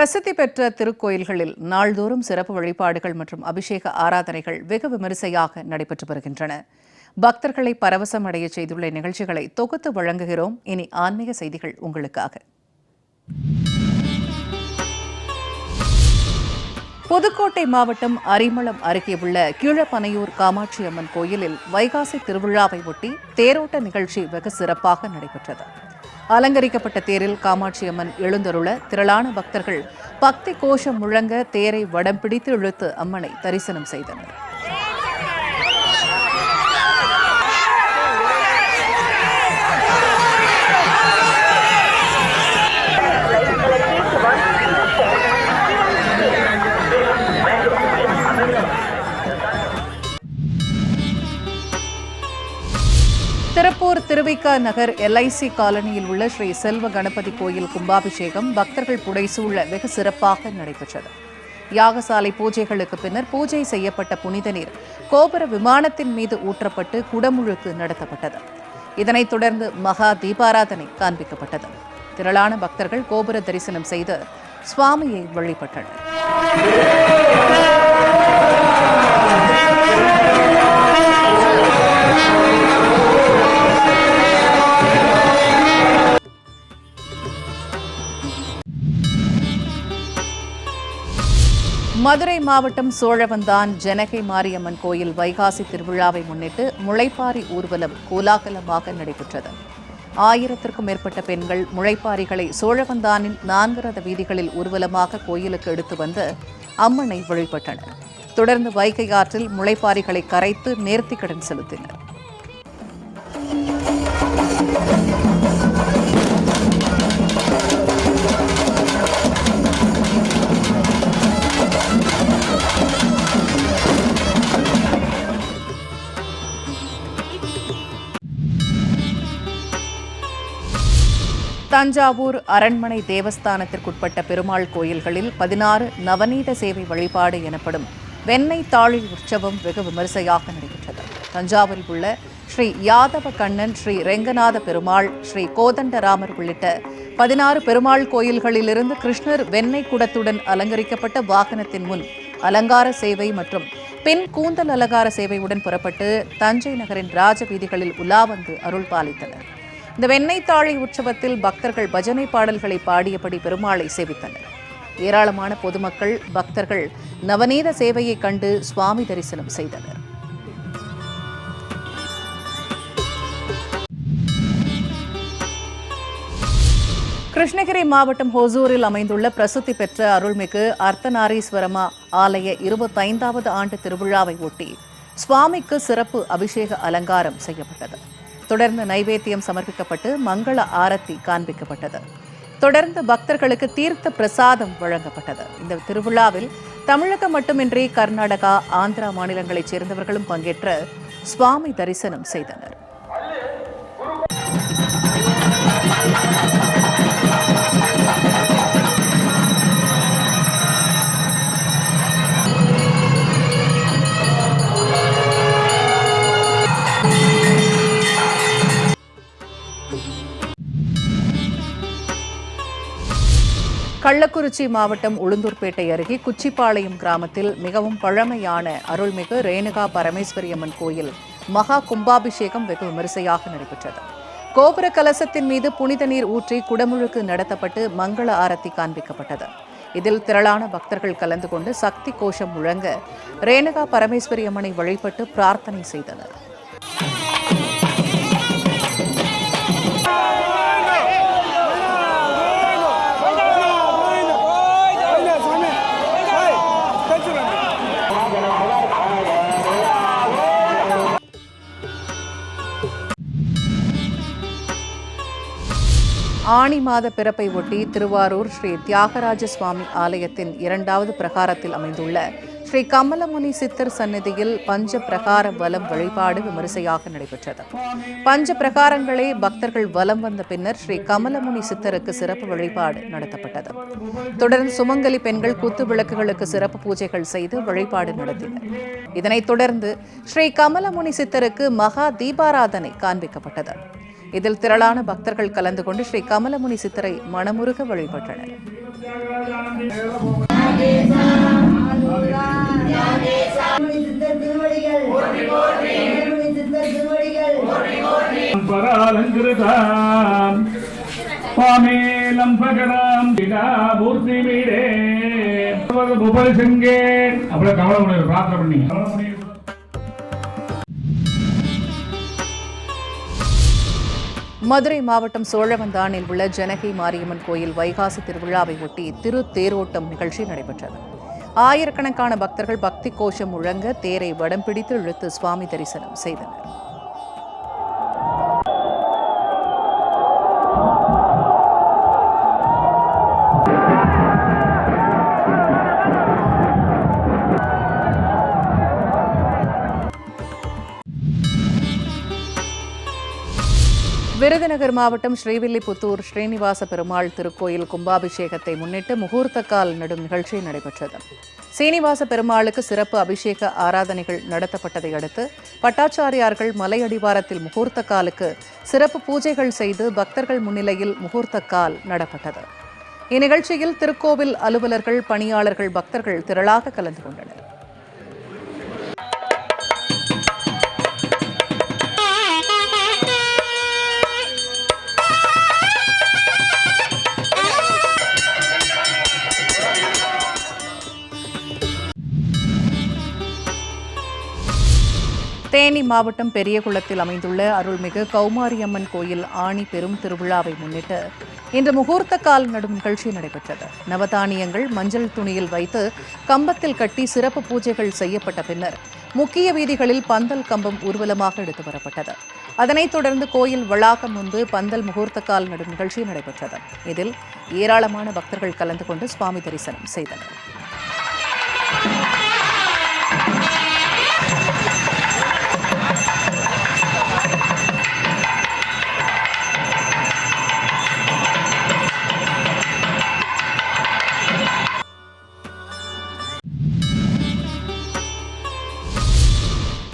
பிரசித்தி பெற்ற திருக்கோயில்களில் நாள்தோறும் சிறப்பு வழிபாடுகள் மற்றும் அபிஷேக ஆராதனைகள் வெகு விமரிசையாக நடைபெற்று வருகின்றன. பக்தர்களை பரவசம் அடைய செய்துள்ள நிகழ்ச்சிகளை தொகுத்து வழங்குகிறோம். இனி ஆன்மீக செய்திகள் உங்களுக்காக. புதுக்கோட்டை மாவட்டம் அரிமளம் அருகே உள்ள கீழப்பனையூர் காமாட்சி அம்மன் கோயிலில் வைகாசி திருவிழாவை ஒட்டி தேரோட்ட நிகழ்ச்சி வெகு சிறப்பாக நடைபெற்றது. அலங்கரிக்கப்பட்ட தேரில் காமாட்சி அம்மன் எழுந்தருள திரளான பக்தர்கள் பக்தி கோஷம் முழங்க தேரை வடம் பிடித்து இழுத்து அம்மனை தரிசனம் செய்தனர். திருப்பூர் திருவிக நகர் LIC காலனியில் உள்ள ஸ்ரீ செல்வ கணபதி கோயில் கும்பாபிஷேகம் பக்தர்கள் புடைசூழ வெகு சிறப்பாக நடைபெற்றது. யாகசாலை பூஜைகளுக்கு பின்னர் பூஜை செய்யப்பட்ட புனித நீர் கோபுர விமானத்தின் மீது ஊற்றப்பட்டு குடமுழுக்கு நடத்தப்பட்டது. இதனைத் தொடர்ந்து மகா தீபாராதனை காண்பிக்கப்பட்டது. திரளான பக்தர்கள் கோபுர தரிசனம் செய்து சுவாமியை வழிபட்டனர். மதுரை மாவட்டம் சோழவந்தான் ஜனகை மாரியம்மன் கோயில் வைகாசி திருவிழாவை முன்னிட்டு முளைப்பாரி ஊர்வலம் கோலாகலமாக நடைபெற்றது. 1000த்திற்கும் மேற்பட்ட பெண்கள் முளைப்பாரிகளை சோழவந்தானின் 4 ரத வீதிகளில் ஊர்வலமாக கோயிலுக்கு எடுத்து வந்து அம்மனை வழிபட்டனர். தொடர்ந்து வைகை ஆற்றில் முளைப்பாரிகளை கரைத்து நேர்த்திக்கடன் செலுத்தினர். தஞ்சாவூர் அரண்மனை தேவஸ்தானத்திற்குட்பட்ட பெருமாள் கோயில்களில் 16 நவநீத சேவை வழிபாடு எனப்படும் வெண்ணெய் தாழி உற்சவம் வெகு விமரிசையாக நடைபெற்றது. தஞ்சாவூரில் உள்ள ஸ்ரீ யாதவ கண்ணன், ஸ்ரீ ரெங்கநாத பெருமாள், ஸ்ரீ கோதண்டராமர் உள்ளிட்ட 16 பெருமாள் கோயில்களிலிருந்து கிருஷ்ணர் வெண்ணெய் குடத்துடன் அலங்கரிக்கப்பட்ட வாகனத்தின் முன் அலங்கார சேவை மற்றும் பின் கூந்தல் அலங்கார சேவையுடன் புறப்பட்டு தஞ்சை நகரின் ராஜ வீதிகளில் உலா வந்து அருள் பாலித்தனர். இந்த வெண்ணெய் தாழி உற்சவத்தில் பக்தர்கள் பஜனை பாடல்களை பாடியபடி பெருமாளை சேவித்தனர். ஏராளமான பொதுமக்கள் பக்தர்கள் நவநீத சேவையை கண்டு சுவாமி தரிசனம் செய்தனர். கிருஷ்ணகிரி மாவட்டம் ஹொசூரில் அமைந்துள்ள பிரசித்தி பெற்ற அருள்மிகு அர்த்தநாரீஸ்வரமா ஆலய 25வது ஆண்டு திருவிழாவை ஒட்டி சுவாமிக்கு சிறப்பு அபிஷேக அலங்காரம் செய்யப்பட்டது. தொடர்ந்து நைவேத்தியம் சமர்ப்பிக்கப்பட்டு மங்கள ஆரத்தி காண்பிக்கப்பட்டது. தொடர்ந்து பக்தர்களுக்கு தீர்த்த பிரசாதம் வழங்கப்பட்டது. இந்த திருவிழாவில் தமிழகம் மட்டுமின்றி கர்நாடகா, ஆந்திரா மாநிலங்களைச் சேர்ந்தவர்களும் பங்கேற்று சுவாமி தரிசனம் செய்தனர். கள்ளக்குறிச்சி மாவட்டம் உளுந்தூர்பேட்டை அருகே குச்சிப்பாளையம் கிராமத்தில் மிகவும் பழமையான அருள்மிகு ரேணுகா பரமேஸ்வரி அம்மன் கோயில் மகா கும்பாபிஷேகம் வெகு விமரிசையாக நடைபெற்றது. கோபுர கலசத்தின் மீது புனித நீர் ஊற்றி குடமுழுக்கு நடத்தப்பட்டு மங்கள ஆரத்தி காண்பிக்கப்பட்டது. இதில் திரளான பக்தர்கள் கலந்து கொண்டு சக்தி கோஷம் முழங்க ரேணுகா பரமேஸ்வரி அம்மனை வழிபட்டு பிரார்த்தனை செய்தனர். ஆனி மாத பிறப்பை ஒட்டி திருவாரூர் ஸ்ரீ தியாகராஜ சுவாமி ஆலயத்தின் 2வது பிரகாரத்தில் அமைந்துள்ள ஸ்ரீ கமலமுனி சித்தர் சந்நிதியில் பஞ்ச பிரகார வலம் வழிபாடு விமரிசையாக நடைபெற்றது. பஞ்ச பிரகாரங்களே பக்தர்கள் வலம் வந்த பின்னர் ஸ்ரீ கமலமுனி சித்தருக்கு சிறப்பு வழிபாடு நடத்தப்பட்டது. தொடர்ந்து சுமங்கலி பெண்கள் குத்து விளக்குகளுக்கு சிறப்பு பூஜைகள் செய்து வழிபாடு நடத்தினர். இதனைத் தொடர்ந்து ஸ்ரீ கமலமுனி சித்தருக்கு மகா தீபாராதனை காண்பிக்கப்பட்டது. இதில் திரளான பக்தர்கள் கலந்து கொண்டு ஸ்ரீ கமலமுனி சித்தரை மனமுருக வழிபட்டனர். மதுரை மாவட்டம் சோழவந்தானில் உள்ள ஜனகை மாரியம்மன் கோயில் வைகாசி திருவிழாவை ஒட்டி தேரோட்டம் நிகழ்ச்சி நடைபெற்றது. ஆயிரக்கணக்கான பக்தர்கள் பக்தி கோஷம் முழங்க தேரை வடம் பிடித்து இழுத்து சுவாமி தரிசனம் செய்தனர். விருதுநகர் மாவட்டம் ஸ்ரீவில்லிபுத்தூர் ஸ்ரீனிவாச பெருமாள் திருக்கோயில் கும்பாபிஷேகத்தை முன்னிட்டு முகூர்த்தக்கால் நடும் நிகழ்ச்சி நடைபெற்றது. சீனிவாச பெருமாளுக்கு சிறப்பு அபிஷேக ஆராதனைகள் நடத்தப்பட்டதை அடுத்து பட்டாச்சாரியார்கள் மலையடிவாரத்தில் முகூர்த்தக்காலுக்கு சிறப்பு பூஜைகள் செய்து பக்தர்கள் முன்னிலையில் முகூர்த்தக்கால் நடப்பட்டது. இந்நிகழ்ச்சியில் திருக்கோவில் அலுவலர்கள், பணியாளர்கள், பக்தர்கள் திரளாக கலந்து கொண்டனர். தேனி மாவட்டம் பெரியகுளத்தில் அமைந்துள்ள அருள்மிகு கௌமாரியம்மன் கோயில் ஆணி பெரும் திருவிழாவை முன்னிட்டு இன்று முகூர்த்தக்கால் நடும் நிகழ்ச்சி நடைபெற்றது. நவதானியங்கள் மஞ்சள் துணியில் வைத்து கம்பத்தில் கட்டி சிறப்பு பூஜைகள் செய்யப்பட்ட பின்னர் முக்கிய வீதிகளில் பந்தல் கம்பம் ஊர்வலமாக எடுத்து வரப்பட்டது. அதனைத் தொடர்ந்து கோயில் வளாகம் முன்பு பந்தல் முகூர்த்தக்கால் நடும் நிகழ்ச்சி நடைபெற்றது. இதில் ஏராளமான பக்தர்கள் கலந்து கொண்டு சுவாமி தரிசனம் செய்தனர்.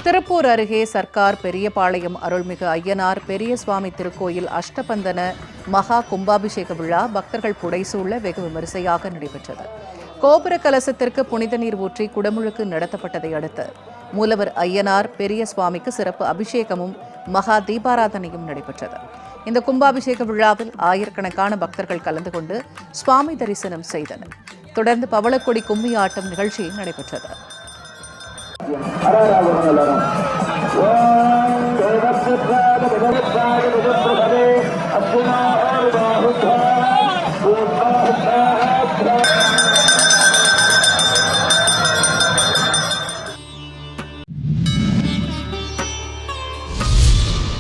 திருப்பூர் அருகே சர்க்கார் பெரியபாளையம் அருள்மிகு ஐயனார் பெரிய சுவாமி திருக்கோயில் அஷ்டபந்தன மகா கும்பாபிஷேக விழா பக்தர்கள் புடைசூழ வெகு விமரிசையாக நடைபெற்றது. கோபுர கலசத்திற்கு புனித நீர் ஊற்றி குடமுழுக்கு நடத்தப்பட்டதை அடுத்து மூலவர் ஐயனார் பெரிய சுவாமிக்கு சிறப்பு அபிஷேகமும் மகா தீபாராதனையும் நடைபெற்றது. இந்த கும்பாபிஷேக விழாவில் ஆயிரக்கணக்கான பக்தர்கள் கலந்து கொண்டு சுவாமி தரிசனம் செய்தனர். தொடர்ந்து பவளக்கொடி கும்மி ஆட்டம் நிகழ்ச்சி நடைபெற்றது.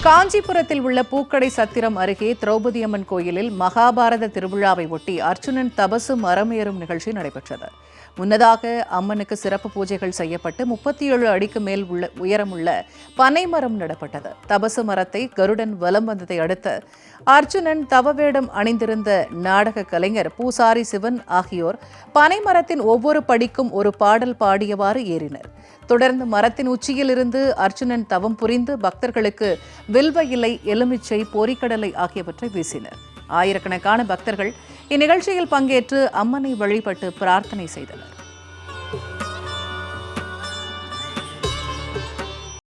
காஞ்சிபுரத்தில் உள்ள பூக்கடை சத்திரம் அருகே திரௌபதி அம்மன் கோயிலில் மகாபாரத திருவிழாவை ஒட்டி அர்ச்சுனன் தபசு மரமேறும் நிகழ்ச்சி நடைபெற்றது. முன்னதாக அம்மனுக்கு சிறப்பு பூஜைகள் செய்யப்பட்டு 37 அடிக்கு மேல் உயரமுள்ள பனை மரம் நடப்பட்டது. தபசு மரத்தை கருடன் வலம் வந்ததை அடுத்து அர்ச்சுனன் தவவேடம் அணிந்திருந்த நாடக கலைஞர் பூசாரி சிவன் ஆகியோர் பனை மரத்தின் ஒவ்வொரு படிக்கும் ஒரு பாடல் பாடியவாறு ஏறினர். தொடர்ந்து மரத்தின் உச்சியில் இருந்து அர்ச்சுனன் தவம் புரிந்து பக்தர்களுக்கு வில்வ இலை, எலுமிச்சை, பொரிக்கடலை ஆகியவற்றை வீசினர். ஆயிரக்கணக்கான பக்தர்கள் இந்நிகழ்ச்சியில் பங்கேற்று அம்மனை வழிபட்டு பிரார்த்தனை செய்தனர்.